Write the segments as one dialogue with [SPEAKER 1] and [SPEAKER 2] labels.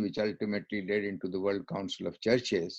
[SPEAKER 1] which ultimately led into the World Council of Churches،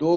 [SPEAKER 1] 2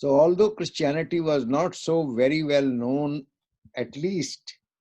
[SPEAKER 1] So although Christianity was not so very well known, at least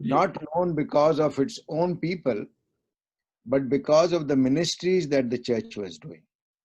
[SPEAKER 1] not known because of its own people, but because of the ministries that the church was doing.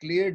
[SPEAKER 1] clear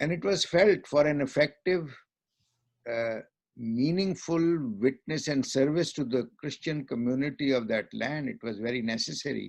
[SPEAKER 1] And it was felt for an effective meaningful witness and service to the Christian community of that land, it was very necessary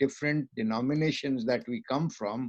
[SPEAKER 1] different denominations that we come from,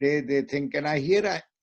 [SPEAKER 1] they think, and I hear,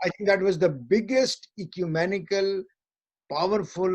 [SPEAKER 1] I think that was the biggest ecumenical powerful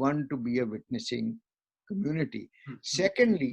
[SPEAKER 1] one to be a witnessing community. Secondly,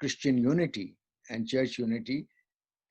[SPEAKER 1] Christian unity and church unity,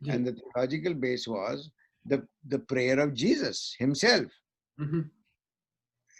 [SPEAKER 1] And the theological base was the prayer of Jesus himself,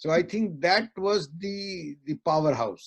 [SPEAKER 1] So I think that was the powerhouse.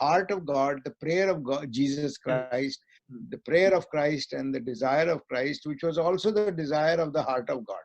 [SPEAKER 1] heart of God, the prayer of God, Jesus Christ, the prayer of Christ and the desire of Christ, which was also the desire of the heart of God.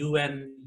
[SPEAKER 2] UN,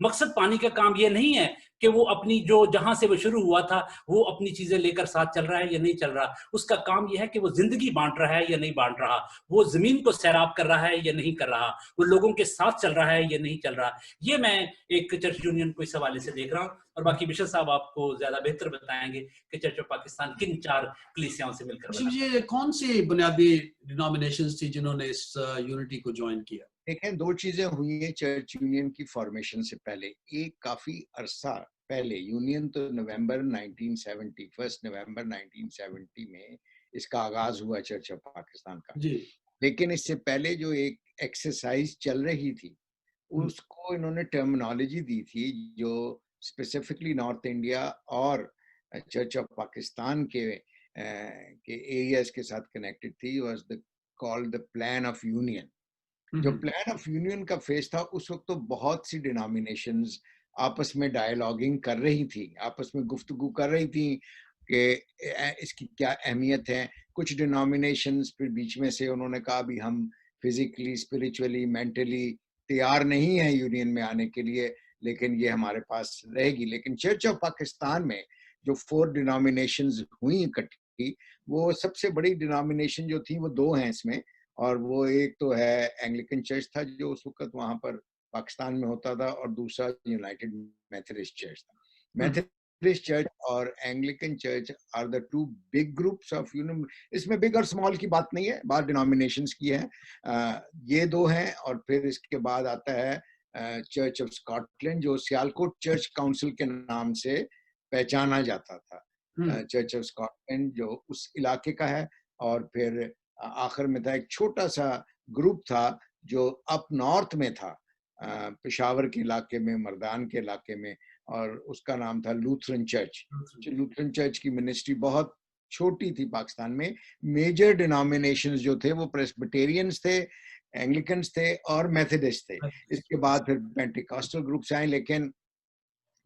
[SPEAKER 2] मकसद पानी का काम ये नहीं है कि वो अपनी जो जहां से वो शुरू हुआ था वो अपनी चीजें लेकर साथ चल रहा है या नहीं चल रहा, उसका काम ये है कि वो जिंदगी बांट रहा है या नहीं बांट रहा, वो जमीन को सैराब कर रहा है या नहीं कर रहा, वो लोगों के साथ चल रहा है या नहीं चल रहा। ये मैं एक चर्च यूनियन को इस हवाले से देख रहा हूँ, और बाकी बिशप साहब आपको ज्यादा बेहतर बताएंगे कि चर्च ऑफ पाकिस्तान किन 4 कलीसियाओं से मिलकर बना।
[SPEAKER 3] ये कौन सी बुनियादी डिनोमिनेशंस थी जिन्होंने इस यूनिटी को ज्वाइन किया?
[SPEAKER 1] देखें, 2 चीजें हुई हैं चर्च यूनियन की फॉर्मेशन से पहले। एक काफी अरसा पहले, यूनियन तो नवंबर 1970, 1 नवंबर 1970 में इसका आगाज हुआ चर्च ऑफ पाकिस्तान का
[SPEAKER 3] जी।
[SPEAKER 1] लेकिन इससे पहले जो एक एक्सरसाइज चल रही थी उसको इन्होंने टर्मिनोलॉजी दी थी जो स्पेसिफिकली नॉर्थ इंडिया और चर्च ऑफ पाकिस्तान के एरियाज के साथ कनेक्टेड थी, was the called the plan of union. जो प्लान ऑफ यूनियन का फेज था उस वक्त तो बहुत सी डिनोमिनेशंस आपस में डायलॉगिंग कर रही थी, आपस में गुफ्तगू कर रही थी कि इसकी क्या अहमियत है। कुछ डिनोमिनेशंस फिर बीच में से उन्होंने कहा भी हम फिजिकली, स्पिरिचुअली, मेंटली तैयार नहीं है यूनियन में आने के लिए, लेकिन ये हमारे पास रहेगी। लेकिन चर्च ऑफ पाकिस्तान में जो 4 डिनोमिनेशंस हुई इकट्ठी, वो सबसे बड़ी डिनोमिनेशन जो थी वो 2 हैं इसमें, और वो एक तो है एंग्लिकन चर्च था जो उस वक्त वहां पर पाकिस्तान में होता था, और दूसरा यूनाइटेड मेथोडिस्ट चर्च था। मेथोडिस्ट चर्च और Anglican church are the 2 big groups of union. इसमें बिग और स्मॉल की बात नहीं है, बात डिनोमिनेशंस की है। ये 2 हैं, और फिर इसके बाद आता है चर्च ऑफ स्कॉटलैंड जो सियालकोट चर्च काउंसिल के नाम से पहचाना जाता था। चर्च ऑफ स्कॉटलैंड जो उस इलाके का है, और फिर आखिर में था एक छोटा सा ग्रुप था जो अप नॉर्थ में था, पेशावर के इलाके में, मर्दान के इलाके में, और उसका नाम था लूथरन चर्च। लूथरन चर्च की मिनिस्ट्री बहुत छोटी थी पाकिस्तान में। मेजर डिनोमिनेशंस जो थे वो प्रेस्बिटेरियंस थे, एंग्लिकन्स थे और मेथोडिस्ट थे। इसके बाद फिर पेंटिकॉस्टल ग्रुप्स आए, लेकिन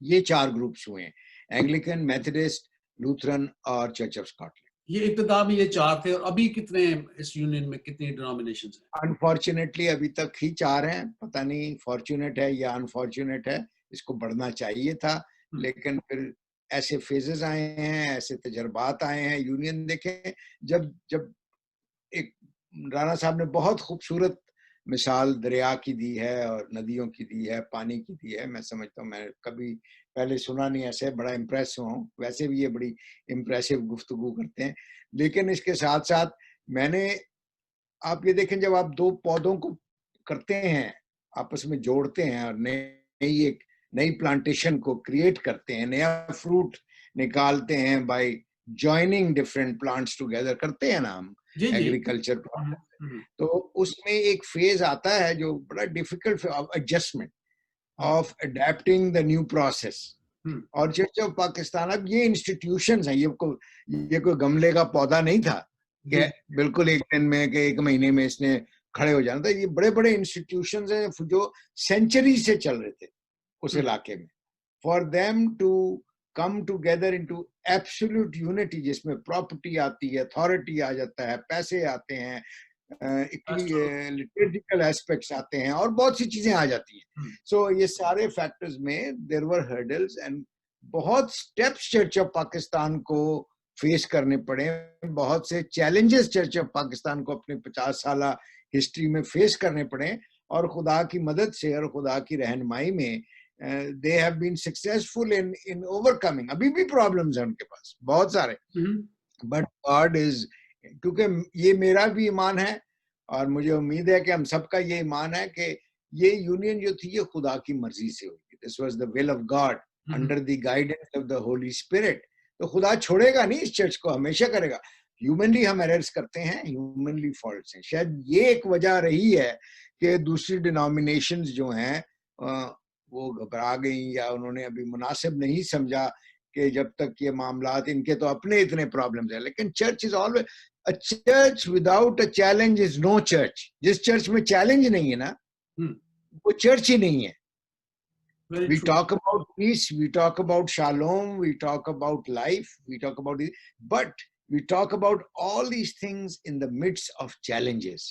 [SPEAKER 1] ये 4 ग्रुप्स हुए हैं, एंग्लिकन, मेथोडिस्ट, लूथरन और चर्च ऑफ स्कॉटलैंड।
[SPEAKER 3] ये इब्तिदा में ये 4 थे, और अभी कितने इस यूनियन में कितनी डिनोमिनेशंस हैं?
[SPEAKER 1] अनफॉर्चुनेटली अभी तक ही 4 हैं, पता नहीं फॉर्चुनेट है या अनफॉर्चुनेट है, इसको बढ़ना चाहिए था, लेकिन फिर ऐसे फेजेस आए हैं, ऐसे तजर्बात आए हैं। यूनियन देखें, जब एक राणा साहब ने बहुत खूबसूरत मिसाल दरिया की दी है और नदियों की दी है, पानी की दी है। मैं समझता हूँ, मैं कभी पहले सुना नहीं ऐसे, बड़ा इम्प्रेस हुआ हूँ। वैसे भी ये बड़ी इम्प्रेसिव गुफ्तगू करते हैं, लेकिन इसके साथ साथ मैंने, आप ये देखें, जब आप 2 पौधों को करते हैं, आपस में जोड़ते हैं और एक नई प्लांटेशन को क्रिएट करते हैं, नया फ्रूट निकालते हैं bye joining different plants together, करते हैं ना हम एग्रीकल्चर। तो उसमें एक फेज आता है जो बड़ा difficult, adjustment of adapting the new process. और चर्च ऑफ पाकिस्तान, अब ये इंस्टीट्यूशंस हैं, ये कोई गमले का पौधा नहीं था कि बिल्कुल एक दिन में कि 1 महीने में इसने खड़े हो जाना था। ये बड़े बड़े इंस्टीट्यूशंस हैं जो सेंचुरी से चल रहे थे उस इलाके में। For them to come together into absolute unity, जिसमें प्रॉपर्टी आती है, अथॉरिटी आ जाता है, पैसे आते हैं, लिटरेटिकल एस्पेक्ट्स आते हैं, और बहुत सी चीजें आ जाती हैं। सो ये सारे फैक्टर्स में देयर वर हर्डल्स एंड बहुत स्टेप्स चर्च ऑफ पाकिस्तान को फेस करने पड़े, बहुत से चैलेंजेस चर्च ऑफ पाकिस्तान को अपने 50 साल हिस्ट्री में फेस करने पड़े, और खुदा की मदद से और खुदा की रहनुमाई में they have been successful in overcoming. अभी भी प्रॉब्लम्स हैं उनके पास बहुत सारे, but God is, क्योंकि ये मेरा भी ईमान है और मुझे उम्मीद है कि हम सबका ये ईमान है कि ये यूनियन जो थी ये खुदा की मर्जी से हुई। This was the will of God under the guidance of the Holy Spirit. तो खुदा छोड़ेगा नहीं इस चर्च को, हमेशा करेगा। ह्यूमनली हम एरर्स करते हैं, ह्यूमनली फॉल्ट्स हैं। शायद ये एक वजह रही है कि दूसरी डिनोमिनेशंस जो हैं वो घबरा गई, या उन्होंने अभी मुनासिब नहीं समझा कि जब तक ये मामलात, इनके तो अपने इतने प्रॉब्लम्स हैं। लेकिन church is always, a church without a challenge is no church. जिस चर्च में चैलेंज नहीं है ना, वो चर्च ही नहीं है। We talk about peace, we talk about shalom, we talk about life, we talk about it, but we talk about all these things in the midst of challenges.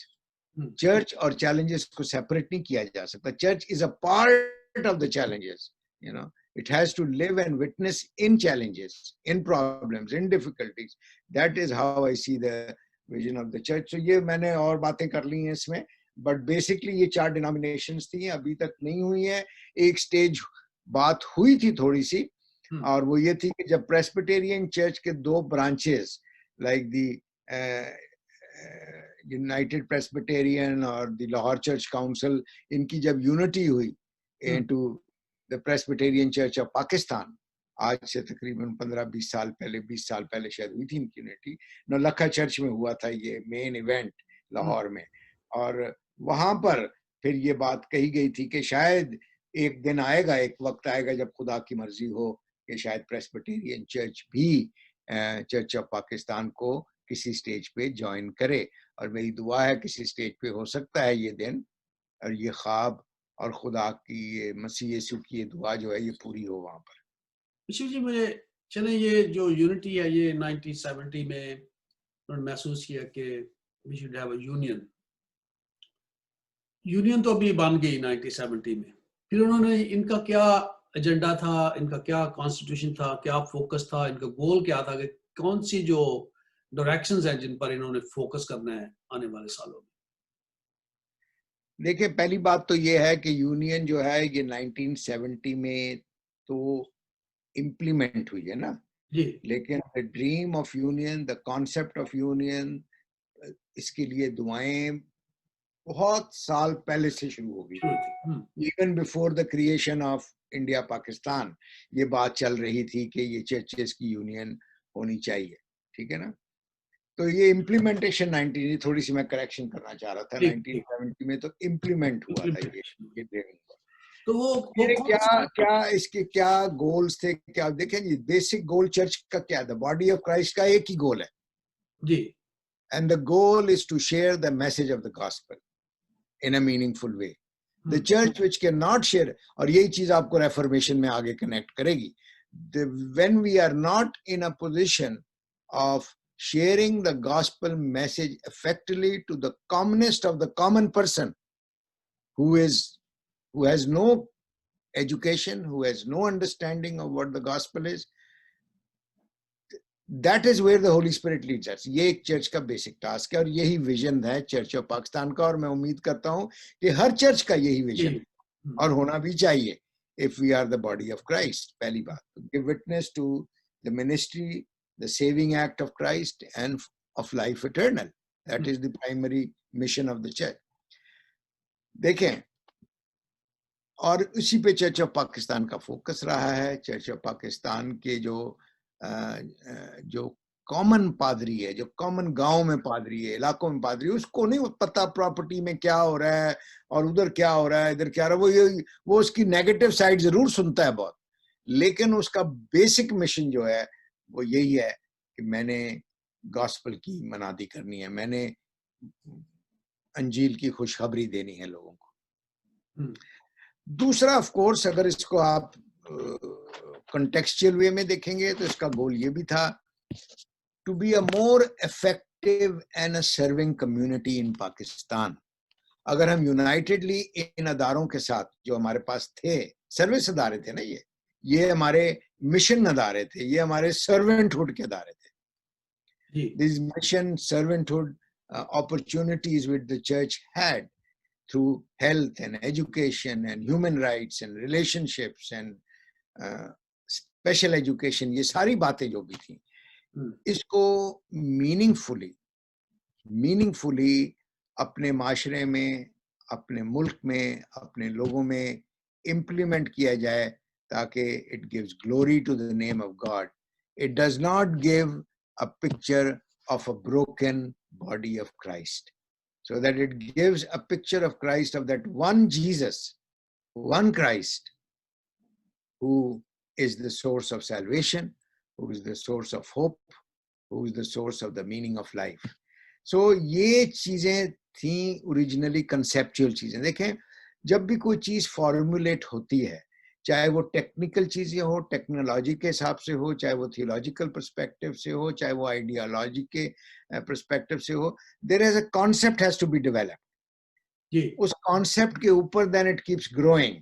[SPEAKER 1] Church और challenges को separate नहीं किया जा सकता। Church is a part of the challenges, you know. It has to live and witness in challenges, in problems, in difficulties. That is how I see the vision of the church. So ये मैंने और बातें कर ली हैं इसमें, but basically ये 4 denominations थी, अभी तक नहीं हुई है. एक stage बात हुई थी थोड़ी सी, और वो ये थी कि जब Presbyterian Church के 2 branches, like the United Presbyterian or the Lahore Church Council, इनकी जब unity हुई into the Presbyterian Church of Pakistan, आज से तकरीबन 15-20 साल पहले, 20 साल पहले शायद हुई थी इनकी यूनिटी. नौलखा चर्च में हुआ था ये मेन इवेंट लाहौर में, और वहां पर फिर ये बात कही गई थी कि शायद एक दिन आएगा, एक वक्त आएगा जब खुदा की मर्जी हो कि शायद प्रेस्बिटेरियन चर्च भी चर्च ऑफ पाकिस्तान को किसी स्टेज पे ज्वाइन करे. और मेरी दुआ है किसी स्टेज पे हो सकता है ये दिन, और ये ख्वाब और खुदा की ये मसीह यीशु की ये दुआ जो है ये पूरी हो वहां पर.
[SPEAKER 3] बिशप जी, मुझे चले ये जो यूनिटी है ये 1970 में उन्होंने महसूस किया कि we should have a union तो अभी बन गई 1970 में. फिर उन्होंने, इनका क्या एजेंडा था, इनका क्या कॉन्स्टिट्यूशन था, क्या फोकस था, इनका गोल क्या था, कि कौन सी जो डायरेक्शंस हैं जिन पर इन्होंने फोकस करना है आने वाले सालों में?
[SPEAKER 1] देखिए, पहली बात तो ये है कि यूनियन जो है ये 1970 में तो इम्प्लीमेंट हुई है ना
[SPEAKER 3] जी,
[SPEAKER 1] लेकिन the dream of union, the concept of union, इसके लिए दुआएं बहुत साल पहले से शुरू हो गई. Even before the creation of India Pakistan ये बात चल रही थी कि ये चर्चेस की यूनियन होनी चाहिए. ठीक है ना. तो ये इम्प्लीमेंटेशन 19, थोड़ी सी मैं करेक्शन करना चाह रहा था, 1970 में तो इम्प्लीमेंट हुआ था ये ड्रीमिंग. तो वो क्या इसके क्या गोल्स थे, क्या देखें जी, बेसिक गोल चर्च का क्या था, बॉडी ऑफ क्राइस्ट का एक ही गोल है
[SPEAKER 3] जी,
[SPEAKER 1] and the goal is to share the message of the gospel in a meaningful way. The church which can not share, और यही चीज आपको रेफॉर्मेशन में आगे कनेक्ट करेगी, when we are not in a position of sharing the gospel message effectively to the commonest of the common person who has no education, who has no understanding of what the gospel is, that is where the Holy Spirit leads us. ये एक church का basic task है और यही vision है church of Pakistan का, और मैं उम्मीद करता हूँ कि हर चर्च का यही विजन और होना भी चाहिए. If we are the body of Christ, पहली बात, give witness to the ministry, the saving act of Christ and of life eternal. That is the primary mission of the church. देखें, और उसी पे चर्च ऑफ पाकिस्तान का focus रहा है. Church of Pakistan के जो कॉमन पादरी है, जो कॉमन गांव में पादरी है, इलाकों में पादरी है, उसको नहीं पता प्रॉपर्टी में क्या हो रहा है और उधर क्या हो रहा है, इधर क्या हो रहा है. वो उसकी नेगेटिव साइड जरूर सुनता है बहुत, लेकिन उसका बेसिक मिशन जो है वो यही है कि मैंने गॉस्पेल की मनादी करनी है, मैंने अंजील की खुशखबरी देनी है लोगों को. दूसरा, ऑफ कोर्स, अगर इसको आप कॉन्टेक्सचुअल वे में देखेंगे तो इसका गोल ये भी था, to be a more effective and a serving community in Pakistan. अगर हम यूनाइटेडली इन अदारों के साथ जो हमारे पास थे, सर्विस अदारे थे ना, ये हमारे मिशन अदारे थे, ये हमारे सर्वेंटहुड के अदारे थे. This mission servanthood opportunities which the church had through health and education and human rights and relationships and special education, ये सारी बातें जो भी थी, इसको मीनिंगफुली अपने माशरे में, अपने मुल्क में, अपने लोगों में इम्प्लीमेंट किया जाए, ताकि it gives glory to the name of God. It does not give a picture of a broken body of Christ, so that it gives a picture of Christ, of that one Jesus, one Christ, who is the source of salvation, who is the source of hope, who is the source of the meaning of life. So ये चीजें थी originally conceptual चीजें. देखें, जब भी कोई चीज formulate होती है, चाहे वो टेक्निकल चीजें हो, टेक्नोलॉजी के हिसाब से हो, चाहे वो थियोलॉजिकल पर्सपेक्टिव से हो, चाहे वो आइडियोलॉजी के पर्सपेक्टिव से हो, there is a concept has to be developed. उस कॉन्सेप्ट के ऊपर then it keeps growing.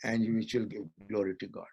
[SPEAKER 1] and which will give glory to God.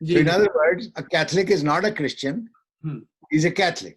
[SPEAKER 1] So in other words, a Catholic is not a Christian, he is a Catholic.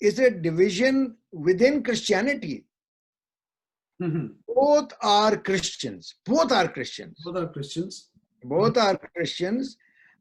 [SPEAKER 1] is a division within Christianity.
[SPEAKER 3] Mm-hmm.
[SPEAKER 1] Both are Christians. Both are Christians.
[SPEAKER 3] Both are Christians.
[SPEAKER 1] Both are Christians.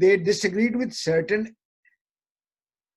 [SPEAKER 1] they disagreed with certain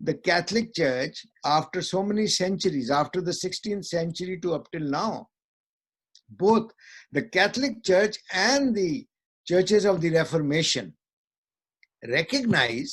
[SPEAKER 1] the Catholic Church, after so many centuries, after the 16th century to up till now, both the Catholic Church and the churches of the Reformation recognize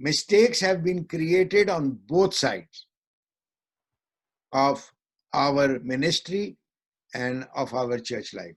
[SPEAKER 1] Mistakes have been created on both sides of our ministry and of our church life.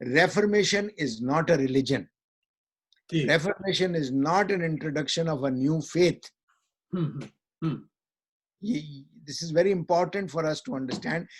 [SPEAKER 1] Reformation is not a religion. Reformation is not an introduction of a new faith. This is very important for us to understand.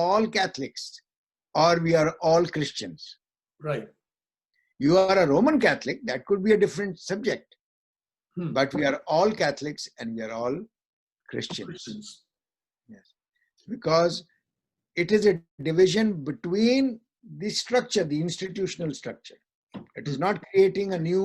[SPEAKER 1] all Catholics or we are all Christians.
[SPEAKER 3] Right.
[SPEAKER 1] You are a Roman Catholic, that could be a different subject. But we are all Catholics and we are all Christians. Yes. Because it is a division between the structure, the institutional structure. It is not creating a new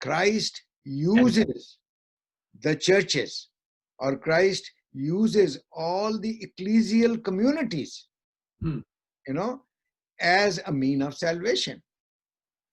[SPEAKER 1] Christ uses the churches or Christ uses all the ecclesial communities, you know, as a mean of salvation.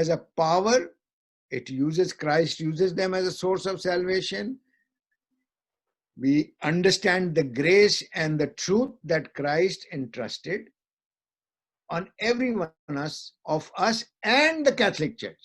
[SPEAKER 1] As a power, it uses, Christ uses them as a source of salvation. We understand the grace and the truth that Christ entrusted on every one of us and the Catholic Church.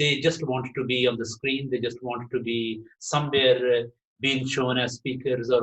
[SPEAKER 2] They just want to be on the screen, they just want to be somewhere being shown as speakers or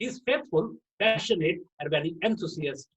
[SPEAKER 2] He is faithful, passionate and very enthusiastic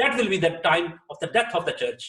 [SPEAKER 2] that will be the time of the death of the church.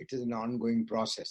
[SPEAKER 1] it is an ongoing process.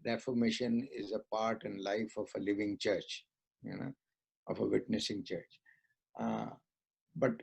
[SPEAKER 1] Reformation is a part in life of a living church, you know, of a witnessing church. But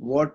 [SPEAKER 1] What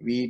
[SPEAKER 1] We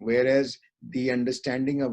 [SPEAKER 1] Whereas the understanding of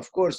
[SPEAKER 1] of course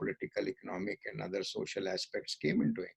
[SPEAKER 1] political, economic and other social aspects came into it.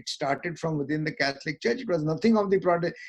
[SPEAKER 1] it started from within the Catholic Church. It was nothing of the Protestant.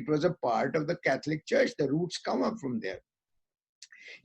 [SPEAKER 1] it was a part of the Catholic Church. The roots come up from there.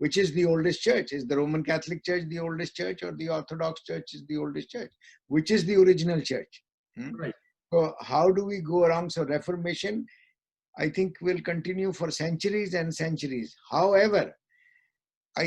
[SPEAKER 1] which is the oldest church? Is the Roman Catholic Church the oldest church, or the Orthodox Church is the oldest church? Which is the original church? Right. So how do we go around? So Reformation, I think, will continue for centuries and centuries. However, I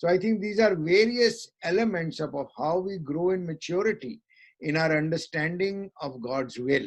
[SPEAKER 1] So I think these are various elements of how we grow in maturity in our understanding of God's will.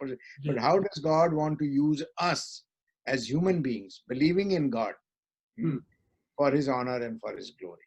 [SPEAKER 1] but how does God want to use us as human beings believing in God for his honor and for his glory.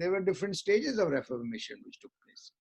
[SPEAKER 1] there were different stages of reformation which took place.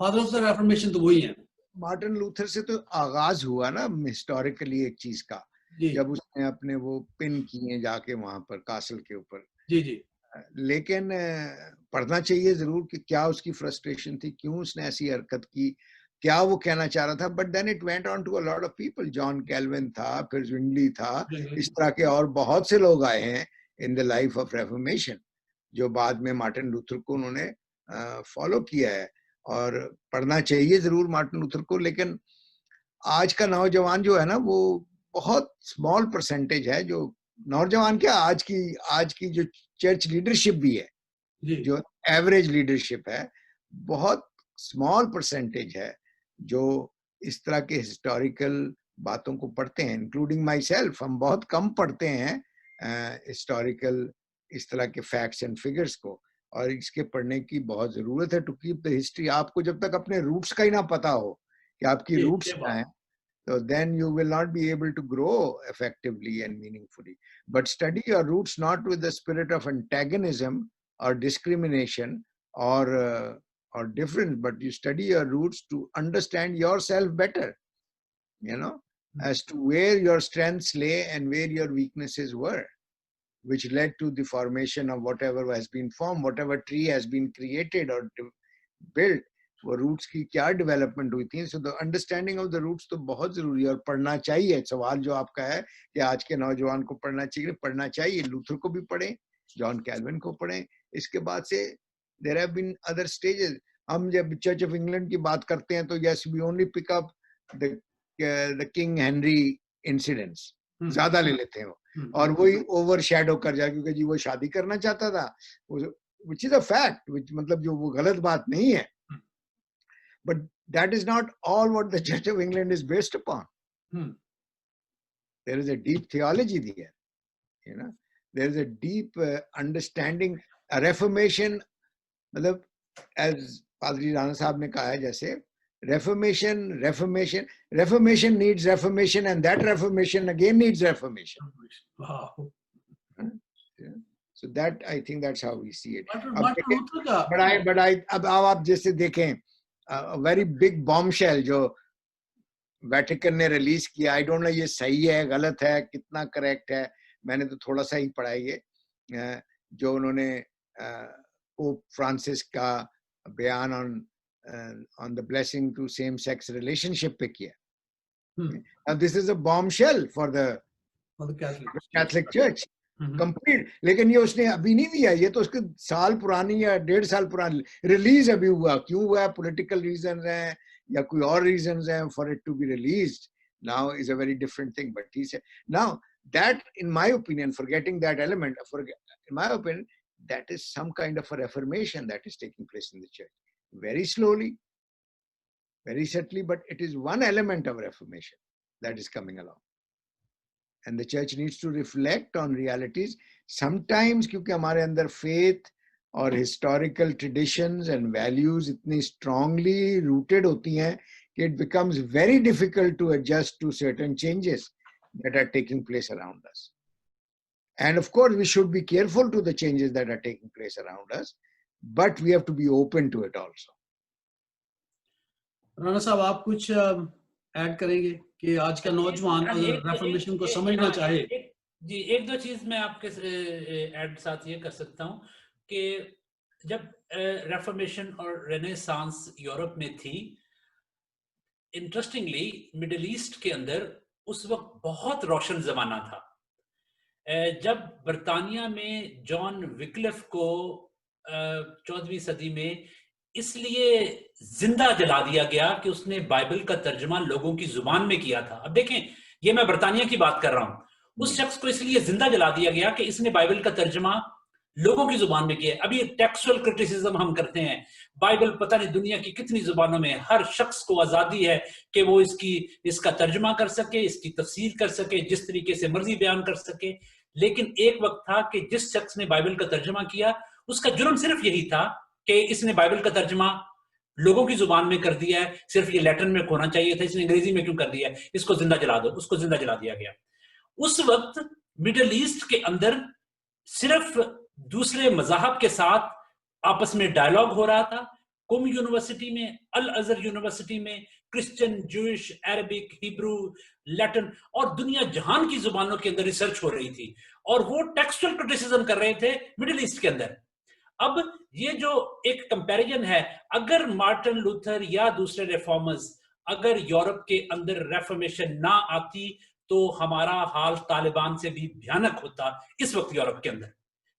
[SPEAKER 3] Father of the reformation तो वही हैं।
[SPEAKER 1] Martin Luther से तो आगाज हुआ ना historically एक चीज का, जब उसने अपने वो पिन किए जाके वहां पर कासल के ऊपर।
[SPEAKER 3] जी जी।
[SPEAKER 1] लेकिन पढ़ना चाहिए जरूर कि क्या उसकी फ्रस्ट्रेशन थी, क्यों उसने ऐसी हरकत की, क्या वो कहना चाह रहा था। But then it went on to a lot of people, John Calvin था, फिर zwingli था, इस तरह के और बहुत से लोग आए हैं in the life of reformation, जो बाद में मार्टिन लूथर को उन्होंने फॉलो किया है। और पढ़ना चाहिए जरूर मार्टिन लूथर को, लेकिन आज का नौजवान जो है ना, वो बहुत स्मॉल परसेंटेज है जो नौजवान, क्या आज की जो चर्च लीडरशिप भी है, जो एवरेज लीडरशिप है, बहुत स्मॉल परसेंटेज है जो इस तरह के हिस्टोरिकल बातों को पढ़ते हैं, इंक्लूडिंग माई सेल्फ। हम बहुत कम पढ़ते हैं हिस्टोरिकल इस तरह के फैक्ट्स एंड फिगर्स को, और इसके पढ़ने की बहुत जरूरत है टू कीप द हिस्ट्री। आपको जब तक अपने रूट्स का ही ना पता हो कि आपकी रूट्स क्या है, so then you will not be able to grow effectively and meaningfully. But study your roots not with the spirit of antagonism or discrimination or difference, but you study your roots to understand yourself better, you know, as to where your strengths lay and where your weaknesses were, which led to the formation of whatever has been formed, whatever tree has been created or built. वो roots की क्या development हुई थी। So the understanding of the roots तो बहुत जरूरी है, और पढ़ना चाहिए। सवाल जो आपका है कि आज के नौजवान को पढ़ना चाहिए, लूथर को भी पढ़ें, जॉन कैल्विन को पढ़ें। इसके बाद से there have been other stages. हम जब चर्च ऑफ इंग्लैंड की बात करते हैं तो yes, we only pick up the king Henry incidents, ज्यादा ले लेते हैं वो, और वही ओवर शैडो कर जाए, क्योंकि जी वो शादी करना चाहता था, विच इज अ फैक्ट, मतलब जो वो गलत बात नहीं है। But that is not all what the Church of England is based upon. There is a deep theology there, you know. There is a deep understanding. A reformation, मतलब as Padri Rana साहब ने कहा है, जैसे reformation needs reformation, and that reformation again needs reformation.
[SPEAKER 3] Wow.
[SPEAKER 1] So that, I think that's how we see it.
[SPEAKER 3] But
[SPEAKER 1] अब आप जैसे देखें वेरी बिग बॉम्बशेल जो वेटिकन ने रिलीज किया, आई डोंट नो ये सही है गलत है कितना करेक्ट है, मैंने तो थोड़ा सा ही पढ़ा है ये, जो उन्होंने पोप फ्रांसिस का बयान on the blessing to same sex relationship पे किया। Now this is a bombshell for the Catholic Church. Complete, लेकिन ये उसने अभी नहीं दिया, ये तो उसके साल पुरानी या 1.5 साल पुरानी रिलीज अभी हुआ। क्यों हुआ? पॉलिटिकल रीजंस हैं या कोई और रीजंस हैं for it to be released now is a very different thing. But he said now that, in my opinion, forgetting that element, in my opinion, that is some kind of a reformation that is taking place in the church, very slowly, very subtly, but it is one element of reformation that is coming along. And the church needs to reflect on realities. Sometimes क्योंकि हमारे अंदर faith और historical traditions and values इतनी strongly rooted होती हैं कि it becomes very difficult to adjust to certain changes that are taking place around us. And of course, we should be careful to the changes that are taking place around us, but we have to be open to it also.
[SPEAKER 3] Rana साहब, आप कुछ add करेंगे कि आज का नौजवान reformation को समझना चाहे?
[SPEAKER 2] जी, एक दो चीज मैं आपके ऐड साथ ये कर सकता हूँ कि जब रेफॉर्मेशन और रेनेसांस यूरोप में थी, इंटरेस्टिंगली मिडिल ईस्ट के अंदर उस वक्त बहुत रोशन जमाना था। जब बर्तानिया में जॉन विक्लिफ को 14वीं सदी में इसलिए जिंदा जला दिया गया कि उसने बाइबल का तर्जुमा लोगों की जुबान में किया था। अब देखें, ये मैं बर्तानिया की बात कर रहा हूं। उस शख्स को इसलिए जिंदा जला दिया गया कि इसने बाइबल का तर्जुमा लोगों की जुबान में किया। अभी टेक्सुअल क्रिटिसिज्म हम करते हैं, बाइबल पता नहीं दुनिया की कितनी जुबानों में, हर शख्स को आजादी है कि वो इसका तर्जुमा कर सके, इसकी तफसीर कर सके, जिस तरीके से मर्जी बयान कर सके। लेकिन एक वक्त था कि जिस शख्स ने बाइबल का तर्जुमा किया, उसका जुर्म सिर्फ यही था कि इसने बाइबल का तर्जुमा लोगों की जुबान में कर दिया है, सिर्फ ये लैटिन में होना चाहिए था, इसने अंग्रेजी में क्यों कर दिया है, इसको जिंदा जला दो। उसको जिंदा जला दिया गया। उस वक्त मिडिल ईस्ट के अंदर सिर्फ दूसरे मज़हब के साथ आपस में डायलॉग हो रहा था, कुम यूनिवर्सिटी में, अल अजहर यूनिवर्सिटी में Christian, Jewish, Arabic, Hebrew, Latin और दुनिया जहान की जुबानों के अंदर रिसर्च हो रही थी, और वो टेक्सचुअल क्रिटिसिज्म कर रहे थे मिडिल ईस्ट के अंदर। अब ये जो एक कंपैरिजन है, अगर मार्टिन लूथर या दूसरे रिफॉर्मर्स अगर यूरोप के अंदर रेफॉर्मेशन ना आती तो हमारा हाल तालिबान से भी भयानक होता इस वक्त यूरोप के अंदर।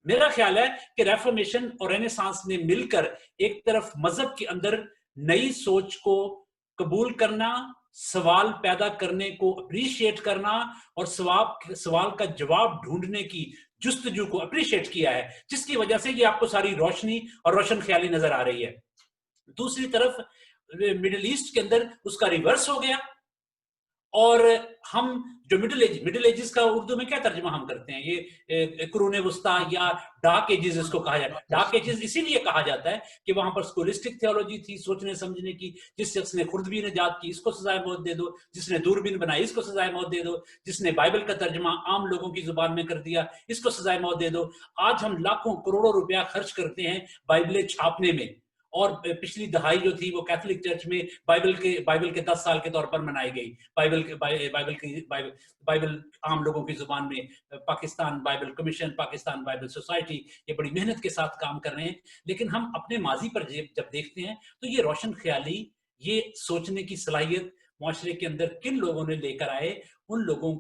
[SPEAKER 2] मेरा ख्याल है कि रेफॉर्मेशन और रेनेसांस ने मिलकर एक तरफ मजहब के अंदर नई सोच को कबूल करना, सवाल पैदा करने को अप्रिशिएट करना और सवाल का जवाब ढूंढने की जुस्तजू को अप्रिशिएट किया है, जिसकी वजह से ये आपको सारी रोशनी और रोशन ख्याली नजर आ रही है। दूसरी तरफ मिडिल ईस्ट के अंदर उसका रिवर्स हो गया, और हम जो मिडिल एजेस का उर्दू में क्या तर्जुमा हम करते हैं, ये कुरूने वुस्ता या डार्क एजेस इसको कहा जाता है। डार्क एजेस इसीलिए कहा जाता है कि वहां पर स्कॉलिस्टिक थियोलॉजी थी, सोचने समझने की। जिस शख्स ने खुर्दबीन इजाद की, इसको सजाए मौत दे दो। जिसने दूरबीन बनाई, इसको सजाए मौत दे दो। जिसने बाइबल का तर्जुमा आम लोगों की जुबान में कर दिया, इसको सजाए मौत दे दो। आज हम लाखों करोड़ों रुपया खर्च करते हैं बाइबलें छापने में, और पिछली दहाई जो थी वो कैथोलिक चर्च में बाइबल के 10 साल के तौर पर मनाई गई। बाइबल आम लोगों की जुबान में, Pakistan Bible commission, Pakistan Bible society, ये बड़ी मेहनत के साथ काम कर रहे हैं। लेकिन हम अपने माजी पर जब देखते हैं तो ये रोशन ख्याली, ये सोचने की सलाहियत मुआशरे के अंदर किन लोगों ने लेकर आए, उन लोगों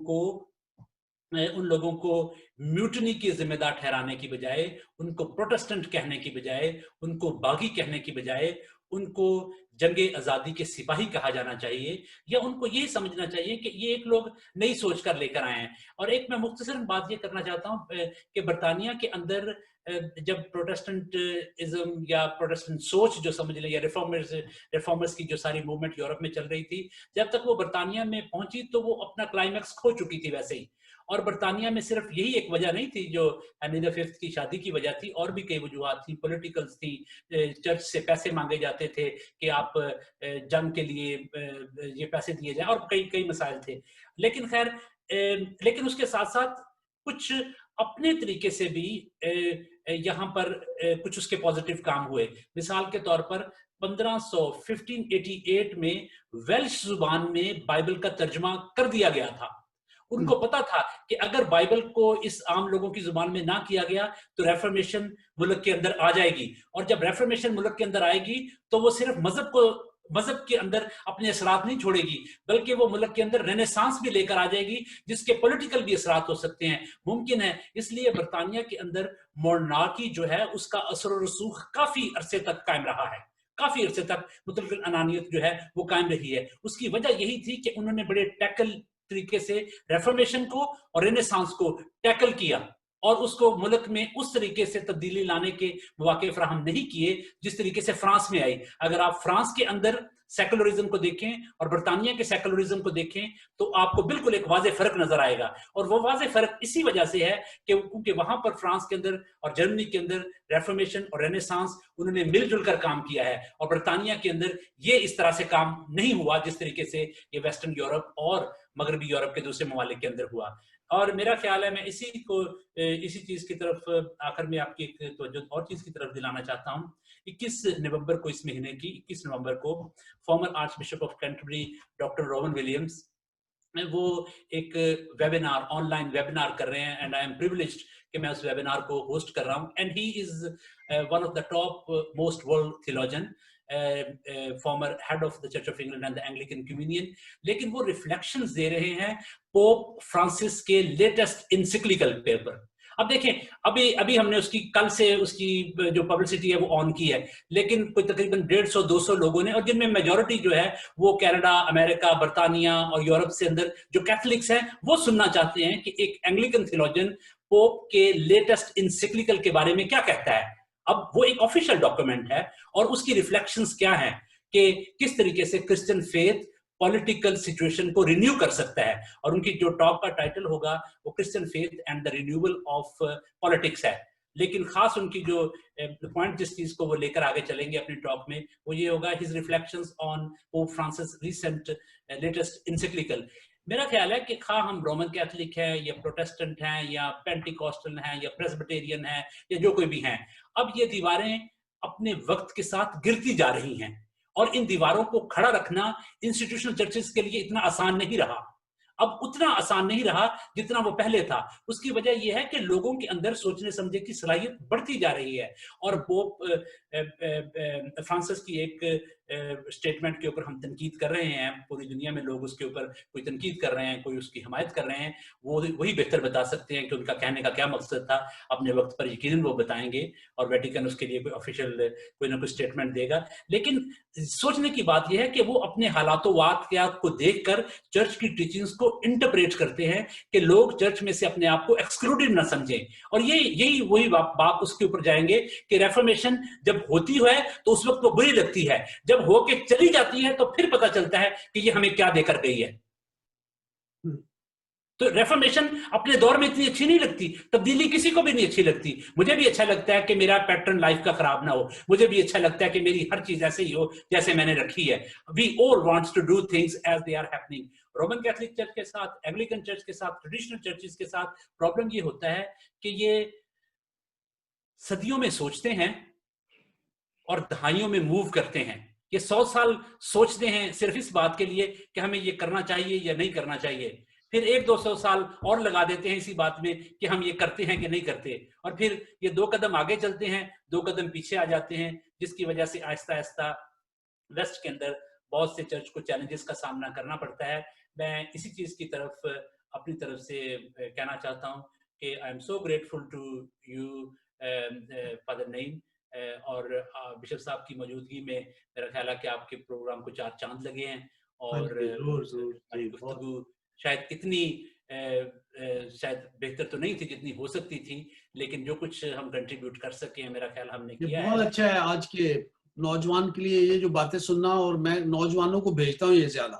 [SPEAKER 2] को म्यूटनी की जिम्मेदार ठहराने की बजाय, उनको प्रोटेस्टेंट कहने की बजाय, उनको बागी कहने की बजाय, उनको जंगे आजादी के सिपाही कहा जाना चाहिए, या उनको ये समझना चाहिए कि ये एक लोग नई सोच कर लेकर आए हैं। और एक मैं मुख्तसरन बात ये करना चाहता हूँ कि बरतानिया के अंदर जब प्रोटेस्टेंटिज्म या प्रोटेस्टेंट सोच जो समझ लें, या रिफॉर्मर्स की जो सारी मूवमेंट यूरोप में चल रही थी, जब तक वो बरतानिया में पहुंची तो वो अपना क्लाइमैक्स खो चुकी थी वैसे ही। और बरतानिया में सिर्फ यही एक वजह नहीं थी जो हेनरी V की शादी की वजह थी, और भी कई वजूहात थी, पॉलिटिकल्स थी। चर्च से पैसे मांगे जाते थे कि आप जंग के लिए ये पैसे दिए जाए, और कई कई मसाइल थे। लेकिन खैर, लेकिन उसके साथ साथ कुछ अपने तरीके से भी यहाँ पर कुछ उसके पॉजिटिव काम हुए। मिसाल के तौर पर 1588 में वेल्श जुबान में बाइबल का तर्जुमा कर दिया गया था। उनको पता था कि अगर बाइबल को इस आम लोगों की जुबान में ना किया गया तो रेफॉर्मेशन मुल्क के अंदर आ जाएगी, और जब रेफॉर्मेशन मुल्क के अंदर आएगी तो वो सिर्फ मजहब के अंदर अपने असरात नहीं छोड़ेगी, बल्कि वो मुल्क के अंदर रेनेसांस भी लेकर आ जाएगी, जिसके पॉलिटिकल भी असरात हो सकते हैं, मुमकिन है। इसलिए बरतानिया के अंदर मोनार्की जो है उसका असर और रसूख काफी अरसे तक कायम रहा है, काफी अरसे तक मुतलकिल अनानियत जो है वो कायम रही है। उसकी वजह यही थी कि उन्होंने बड़े टैकल तरीके से रेफॉर्मेशन को और रेनेसांस को टैकल किया, और उसको मुल्क में उस तरीके से तब्दीली लाने के मौके फराहम नहीं किए जिस तरीके से फ्रांस में आई। अगर आप फ्रांस के अंदर सेकुलरिज्म को देखें और बरतानिया के सेकुलरिज्म को देखें तो आपको बिल्कुल एक वाज़े फर्क नजर आएगा, और वो वाज़े फर्क इसी वजह से है कि क्योंकि वहां पर फ्रांस के अंदर और जर्मनी के अंदर रेफॉर्मेशन और रेनेसांस उन्होंने मिलजुल कर काम किया है, और बरतानिया के अंदर ये इस तरह से काम नहीं हुआ जिस तरीके से ये वेस्टर्न यूरोप और मगरबी यूरोप के दूसरे ममालिक के अंदर हुआ। और मेरा ख्याल है, मैं इसी चीज की तरफ आखिर में आपकी एक तवज्जो और चीज की तरफ दिलाना चाहता हूँ। 21 नवंबर को, इस महीने की 21 नवंबर को, farmer arch bishop of Canterbury doctor Rowan Williams वो एक वेबिनार, ऑनलाइन वेबिनार कर रहे हैं, एंड आई एम प्रिविलेज्ड कि मैं उस वेबिनार को होस्ट कर रहा हूँ। And he is one of the top most world theologian, farmer head of the church of England and the Anglican communion. लेकिन वो रिफ्लेक्शंस दे रहे हैं पोप फ्रांसिस के लेटेस्ट इंसिक्लिकल पेपर। अब देखें, अभी हमने कल से उसकी जो पब्लिसिटी है वो ऑन की है, लेकिन कोई तकरीबन 150-200 लोगों ने, और जिनमें मेजॉरिटी जो है वो कनाडा, अमेरिका, बर्तानिया और यूरोप से अंदर जो कैथोलिक्स हैं, वो सुनना चाहते हैं कि एक एंग्लिकन थियोलॉजियन पोप के लेटेस्ट इंसिक्लिकल के बारे में क्या कहता है। अब वो एक ऑफिशियल डॉक्यूमेंट है, और उसकी रिफ्लेक्शंस क्या हैं कि किस तरीके से क्रिश्चियन फेथ पॉलिटिकल सिचुएशन को रिन्यू कर सकता है। और उनकी जो टॉक का टाइटल होगा वो Christian faith and the renewal of politics है। लेकिन खास उनकी जो पॉइंट, जिस चीज को वो लेकर आगे चलेंगे अपनी टॉक में, वो ये होगा his reflections on Pope Francis recent latest encyclical. मेरा ख्याल है कि खा हम रोमन कैथोलिक हैं या प्रोटेस्टेंट हैं या पेंटिकॉस्टल हैं या प्रेस्बिटेरियन हैं या जो कोई भी हैं, अब ये दीवारें अपने वक्त के साथ गिरती जा रही हैं, और इन दीवारों को खड़ा रखना इंस्टीट्यूशनल चर्चेस के लिए इतना आसान नहीं रहा, अब उतना आसान नहीं रहा जितना वो पहले था। उसकी वजह यह है कि लोगों के अंदर सोचने समझने की सलाहियत बढ़ती जा रही है, और पोप फ्रांसिस की एक स्टेटमेंट के ऊपर हम तनकीद कर रहे हैं, पूरी दुनिया में लोग उसके ऊपर कोई तनकीद कर रहे हैं, कोई उसकी हिमायत कर रहे हैं, वो वही बेहतर बता सकते हैं कि उनका कहने का क्या मकसद था। अपने वक्त पर यकीनन वो बताएंगे, और वेटिकन उसके लिए कोई ऑफिशियल कोई ना कोई स्टेटमेंट देगा। लेकिन सोचने की बात यह है कि वो अपने हालातों वाक़यात को देखकर चर्च की टीचिंग्स को इंटरप्रेट करते हैं कि लोग चर्च में से अपने आप को एक्सक्लूडेड ना समझें। और यही वही बात उसके ऊपर जाएंगे कि रेफॉर्मेशन जब होती है तो उस वक्त वो बुरी लगती है, जब होके चली जाती है तो फिर पता चलता है कि ये हमें क्या देकर गई है। तो रेफॉर्मेशन अपने दौर में इतनी अच्छी नहीं लगती, तब्दीली किसी को भी नहीं अच्छी लगती। मुझे भी अच्छा लगता है कि मेरा पैटर्न लाइफ का खराब ना हो, मुझे भी अच्छा लगता है कि मेरी हर चीज ऐसे ही हो जैसे मैंने रखी है। We all wants to do things as they are happening. Roman Catholic church के साथ, एंग्लिकन चर्च के साथ, ट्रेडिशनल चर्चेस के साथ प्रॉब्लम ये होता है कि ये सदियों में सोचते हैं और दहाइयों में मूव करते हैं। ये 100 साल सोचते हैं सिर्फ इस बात के लिए कि हमें ये करना चाहिए या नहीं करना चाहिए, फिर 100-200 साल और लगा देते हैं इसी बात में कि हम ये करते हैं कि नहीं करते, और फिर ये 2 कदम आगे चलते हैं, 2 कदम पीछे आ जाते हैं, जिसकी वजह से आहिस्ता आहिस्ता वेस्ट के अंदर बहुत से चर्च को चैलेंजेस का सामना करना पड़ता है। मैं इसी चीज की तरफ अपनी तरफ से कहना चाहता हूँ कि I am so grateful to you father Naeem, और बिशप साहब की मौजूदगी में मेरा ख्याल है कि आपके प्रोग्राम को 4 चांद लगे हैं, और गुफ्तगू शायद इतनी शायद बेहतर तो नहीं थी जितनी हो सकती थी, लेकिन जो कुछ हम कंट्रीब्यूट कर सके हैं मेरा ख्याल हमने किया है।
[SPEAKER 3] बहुत अच्छा है आज के नौजवान के लिए ये जो बातें सुनना, और मैं नौजवानों को भेजता हूँ ये ज्यादा,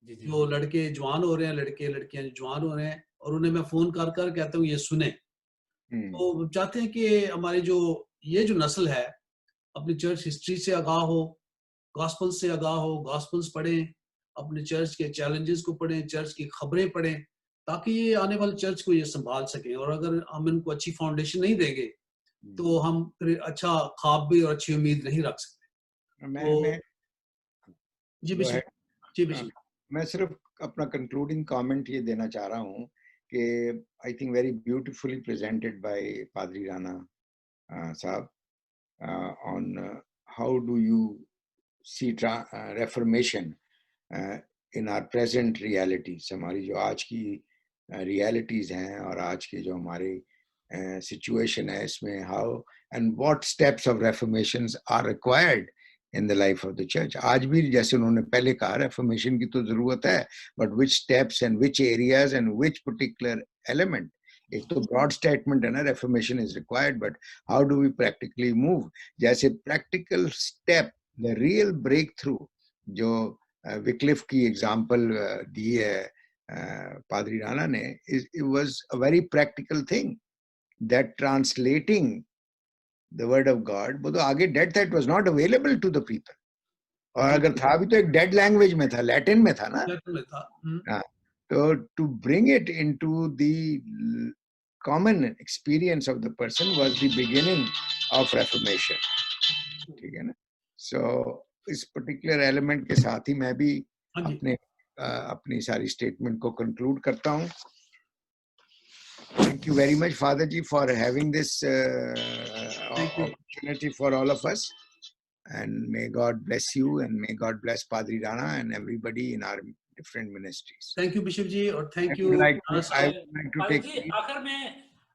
[SPEAKER 3] जो लड़के जवान हो रहे हैं, लड़के लड़कियां जवान हो रहे हैं, और उन्हें मैं फोन कर कर कहता हूँ ये सुने। तो चाहते हैं कि हमारी ये जो नस्ल है अपनी चर्च हिस्ट्री से आगाह हो, गॉस्पल से आगाह हो, गॉस्पल्स पढ़ें, अपने चर्च के चैलेंजेस को पढ़ें, चर्च की खबरें पढ़ें, ताकि ये आने वाले चर्च को ये संभाल सकें। और अगर हम इनको अच्छी फाउंडेशन नहीं देंगे तो हम फिर अच्छा ख्वाब भी और अच्छी उम्मीद नहीं रख सकते।
[SPEAKER 1] मैं सिर्फ अपना कंक्लूडिंग कमेंट ये देना चाह रहा हूँ कि I think very beautifully presented by पादरी राणा साहब on how do you see reformation in our present realities, हमारी जो आज की realities हैं और आज के जो हमारे situation है इसमें how and what steps of reformations are required in the life of the church. आज भी जैसे उन्होंने पहले कहा reformation की तो जरूरत है, but which steps and which areas and which particular element. एक तो ब्रॉड स्टेटमेंट है ना, reformation is required, but how do we practically move. जैसे practical step, the real breakthrough जो विक्लिफ की एग्जांपल दी है पादरी राणा ने, it was a very practical thing that translating the word of God, वो तो आगे डेड था, it was not available to the people, और अगर था भी तो एक डेड लैंग्वेज में था, लैटिन में था ना। तो to bring it into the common experience of the person was the beginning of reformation, ठीक है ना। So इस particular element के साथ ही मैं भी अपनी सारी statement को conclude करता हूँ। Thank you very much, Father ji, for having this opportunity for all of us, and may God bless you, and may God bless Padri Rana and everybody in our different ministries.
[SPEAKER 3] Thank you, Bishop ji, और thank you.
[SPEAKER 1] I would like to take.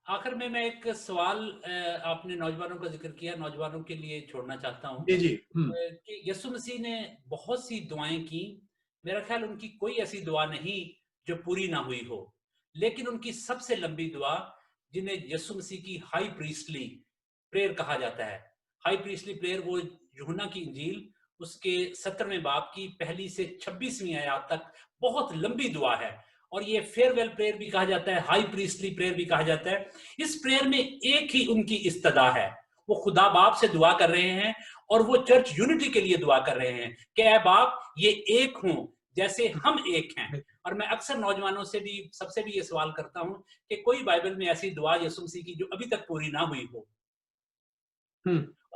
[SPEAKER 2] आखिर में मैं एक सवाल, आपने नौजवानों का जिक्र किया, नौजवानों के लिए छोड़ना चाहता हूँ कि यीशु मसीह ने बहुत सी दुआएं की, मेरा ख्याल उनकी कोई ऐसी दुआ नहीं जो पूरी ना हुई हो, लेकिन उनकी सबसे लंबी दुआ, जिन्हें यीशु मसीह की हाई प्रीस्टली प्रेयर कहा जाता है। हाई प्रीस्टली प्रेयर वो यूहन्ना की इंजील उसके 17वें बाब की पहली से 26वीं आयत तक बहुत लंबी दुआ है, और ये फेयरवेल प्रेयर भी कहा जाता है, हाई प्रीस्टली प्रेयर भी कहा जाता है। इस प्रेयर में एक ही उनकी इस्तदा है, वो खुदा बाप से दुआ कर रहे हैं, और वो चर्च यूनिटी के लिए दुआ कर रहे हैं कि ऐ बाप ये एक हों जैसे हम एक हैं। और मैं अक्सर नौजवानों से भी, सबसे भी ये सवाल करता हूं कि कोई बाइबल में ऐसी दुआ यीशु मसीह की जो अभी तक पूरी ना हुई हो,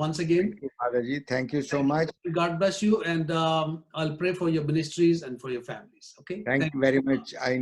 [SPEAKER 3] once again.
[SPEAKER 1] Father ji, thank you so much.
[SPEAKER 3] God bless you, and I'll pray for your ministries and for your families. Okay.
[SPEAKER 1] Thank you very much. I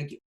[SPEAKER 3] Thank you.